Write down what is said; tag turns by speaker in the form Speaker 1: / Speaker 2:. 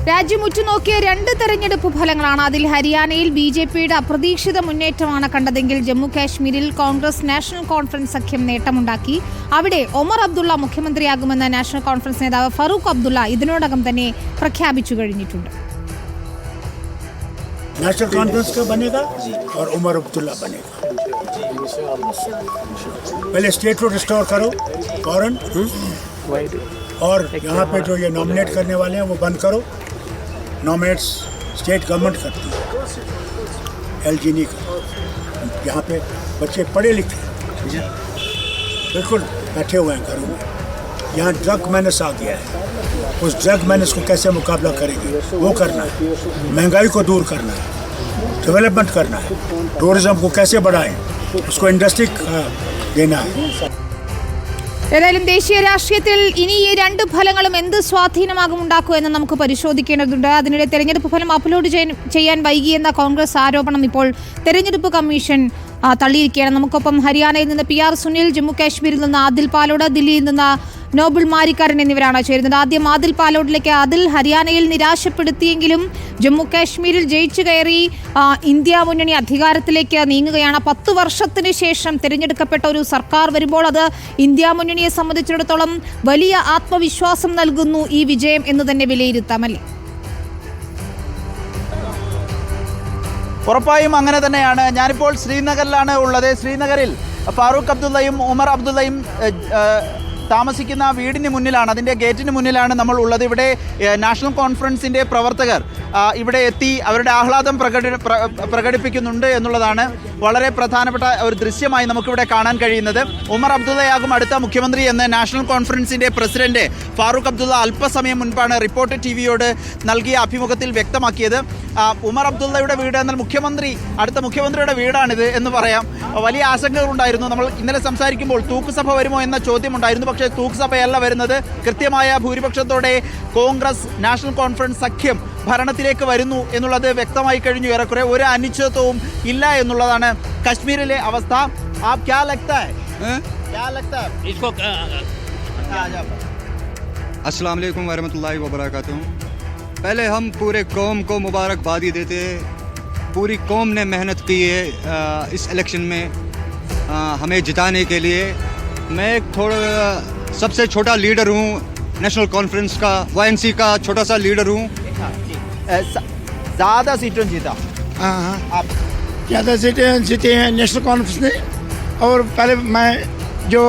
Speaker 1: രാജ്യം ഉറ്റുനോക്കിയ 2 തെരഞ്ഞെടുപ്പ് ഫലങ്ങളാണ്. അതിൽ ഹരിയാനയിൽ BJPയുടെ അപ്രതീക്ഷിത മുന്നേറ്റമാണ് കണ്ടതെങ്കിൽ ജമ്മു കാശ്മീരിൽ കോൺഗ്രസ് നാഷണൽ കോൺഫറൻസ് സഖ്യം നേട്ടമുണ്ടാക്കി. അവിടെ ഒമർ അബ്ദുള്ള മുഖ്യമന്ത്രിയാകുമെന്ന് നാഷണൽ കോൺഫറൻസ് നേതാവ് ഫറൂഖ് അബ്ദുള്ള ഇതിനോടകം തന്നെ പ്രഖ്യാപിച്ചു കഴിഞ്ഞിട്ടുണ്ട്.
Speaker 2: नेशनल कॉन्फ्रेंस का बनेगा और उमर अब्दुल्ला बनेगा. पहले स्टेट को रिस्टोर करो कॉरन, और यहाँ पे जो ये नॉमिनेट करने वाले हैं वो बंद करो. नॉमिनेट्स स्टेट गवर्नमेंट करती है, LG नहीं करती. यहाँ पे बच्चे पढ़े लिखे बिल्कुल बैठे हुए हैं घरों में. यहाँ ड्रग मैनेस आ गया है. उस ड्रग मैनेस को कैसे मुकाबला करेंगे वो करना है. महंगाई को दूर करना है, डेवलपमेंट करना है, टूरिज्म को कैसे बढ़ाएं उसको इंडस्ट्री देना है.
Speaker 1: ഏതായാലും ദേശീയ രാഷ്ട്രീയത്തിൽ ഇനി ഈ 2 ഫലങ്ങളും എന്ത് സ്വാധീനമാകും ഉണ്ടാക്കുക എന്ന് നമുക്ക് പരിശോധിക്കേണ്ടതുണ്ട്. അതിനിടെ തെരഞ്ഞെടുപ്പ് ഫലം അപ്ലോഡ് ചെയ്യാൻ വൈകിയെന്ന കോൺഗ്രസ് ആരോപണം ഇപ്പോൾ തെരഞ്ഞെടുപ്പ് കമ്മീഷൻ തള്ളിയിരിക്കുകയാണ്. നമുക്കൊപ്പം ഹരിയാനയിൽ നിന്ന് PR സുനിൽ, ജമ്മു കാശ്മീരിൽ നിന്ന് ആദിൽ പാലോട്, ദില്ലിയിൽ നിന്ന് നോബിൾ മാരിക്കാരൻ എന്നിവരാണ് ചേരുന്നത്. ആദ്യം ആദിൽ പാലോഡിലേക്ക്. ആദിൽ, ഹരിയാനയിൽ നിരാശപ്പെടുത്തിയെങ്കിലും ജമ്മു കാശ്മീരിൽ ജയിച്ചു കയറി ഇന്ത്യ മുന്നണി അധികാരത്തിലേക്ക് നീങ്ങുകയാണ്. 10 വർഷത്തിന് ശേഷം തിരഞ്ഞെടുക്കപ്പെട്ട ഒരു സർക്കാർ വരുമ്പോൾ അത് ഇന്ത്യ മുന്നണിയെ സംബന്ധിച്ചിടത്തോളം വലിയ ആത്മവിശ്വാസം നൽകുന്നു ഈ വിജയം എന്ന് തന്നെ വിലയിരുത്താമല്ലേ?
Speaker 3: ഉറപ്പായും അങ്ങനെ തന്നെയാണ്. ഞാനിപ്പോൾ ശ്രീനഗറിലാണ് ഉള്ളത്. ശ്രീനഗറിൽ ഫാറൂഖ് അബ്ദുള്ളയും ഉമർ അബ്ദുള്ളയും താമസിക്കുന്ന വീടിന് മുന്നിലാണ്, അതിൻ്റെ ഗേറ്റിന് മുന്നിലാണ് നമ്മൾ ഉള്ളത്. ഇവിടെ നാഷണൽ കോൺഫറൻസിൻ്റെ പ്രവർത്തകർ ഇവിടെ എത്തി അവരുടെ ആഹ്ലാദം പ്രകടിപ്പിക്കുന്നുണ്ട് എന്നുള്ളതാണ് വളരെ പ്രധാനപ്പെട്ട ഒരു ദൃശ്യമായി നമുക്കിവിടെ കാണാൻ കഴിയുന്നത്. ഉമർ അബ്ദുള്ളയാകും അടുത്ത മുഖ്യമന്ത്രി എന്ന് നാഷണൽ കോൺഫറൻസിൻ്റെ പ്രസിഡന്റ് ഫാറൂഖ് അബ്ദുള്ള അല്പസമയം മുൻപാണ് റിപ്പോർട്ടർ TVയോട് നൽകിയ അഭിമുഖത്തിൽ വ്യക്തമാക്കിയത്. ഉമർ അബ്ദുള്ളയുടെ വീട് എന്നാൽ അടുത്ത മുഖ്യമന്ത്രിയുടെ വീടാണിത് എന്ന് പറയാം. വലിയ ആശങ്കകളുണ്ടായിരുന്നു. നമ്മൾ ഇന്നലെ സംസാരിക്കുമ്പോൾ തൂക്കുസഭ വരുമോ എന്ന ചോദ്യമുണ്ടായിരുന്നു. പക്ഷേ തൂക്കുസഭയല്ല വരുന്നത്. കൃത്യമായ ഭൂരിപക്ഷത്തോടെ കോൺഗ്രസ് നാഷണൽ കോൺഫറൻസ് സഖ്യം ഭരണത്തിലേക്ക് വരുന്നു എന്നുള്ളത് വ്യക്തമായി കഴിഞ്ഞു. ഏറെക്കുറെ ഒരു അനിശ്ചിതത്വവും ഇല്ല എന്നുള്ളതാണ് കശ്മീരിലെ അവസ്ഥ.
Speaker 4: अस्सलाम वालेकुम वरहमतुल्लाहि वबरकातुहू. पहले हम पूरे कौम को मुबारकबादी देते हैं. पूरी कौम ने मेहनत की है इस इलेक्शन में हमें जिताने के लिए. मैं एक सबसे छोटा लीडर हूँ नेशनल कॉन्फ्रेंस का, YNC का छोटा सा लीडर हूँ.
Speaker 3: ज़्यादा सीटों जीता.
Speaker 2: हाँ, आप ज़्यादा सीटें जीते हैं नेशनल कॉन्फ्रेंस ने. और पहले मैं जो